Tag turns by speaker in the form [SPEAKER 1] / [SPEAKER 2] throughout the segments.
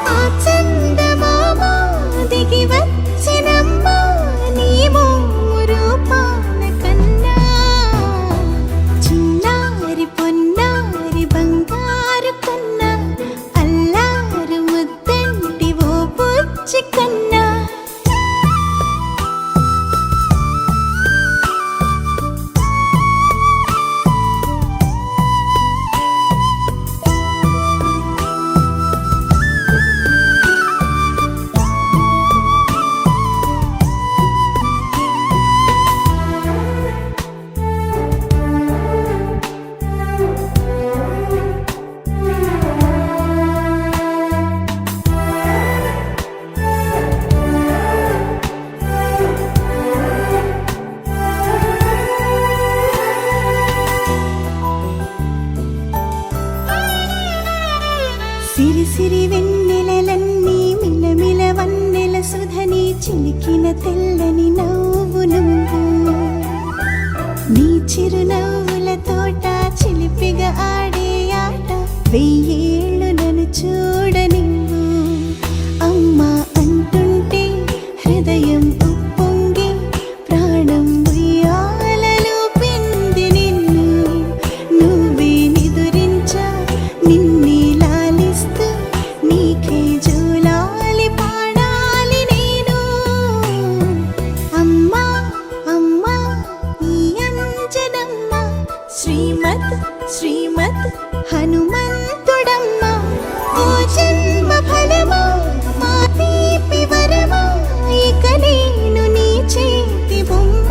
[SPEAKER 1] ఆ చందమామ దిగి వచ్చినమ్మ నీ మోము రూపాల కన్నా చిన్నారి పొన్నారి బంగారు కన్నా అల్లారు ముద్దంటి ఓ బుజ్జి కన్నా సిరి సిరి వెన్నెలలన్నీ మిలమిల వన్నెల సుధని చిలికిన తెల్లని నవ్వు నువ్వు నీ చిరునవ్వుల తోట చిలిపిగా ఆడే ఆట వెయ్యేళ్ళు నన్ను చూడ నువ్వు అమ్మా అంటుంటే హృదయం ఉప్పొంగి ప్రాణం ఉయ్యాలలో పిండి నిన్ను నువ్వే నిదురించా నిన్నే లాలిస్తూ నీకే జూలాలి పాడాలి నేను అమ్మా అమ్మా ఈ అంజనమ్మ శ్రీమత్ శ్రీమత్ హనుమంతుడమ్మ ఓ జన్మ ఫలమా మా తీపి వరమా ఇక నేను నీ చేతి బొమ్మ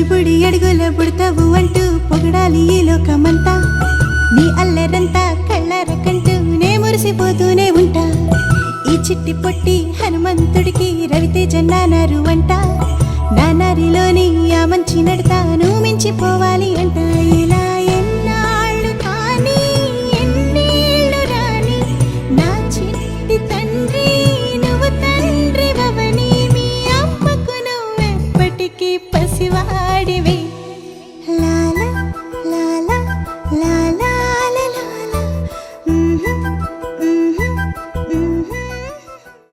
[SPEAKER 1] బుడి అడుగుల బుడతావు అంటూ పొగడాలి ఈ లోకమంతా నీ అల్లరంతా కళ్ళరకంటూ నే మురిసిపోతూనే ఉంటా ఈ చిట్టి పొట్టి హనుమంతుడికి రవితేజ నానారు అంట నానారిలోని ఆ మంచి నడతాను మించిపోవాలి అంట ఇలా ఎన్నాళ్ళు కానీ ఎన్నేళ్ళు రాని నా చిట్టి తండ్రి నువ్వు తండ్రి వవని మీ అమ్మకు నువ్వెప్పటికీ పసివాడివి లా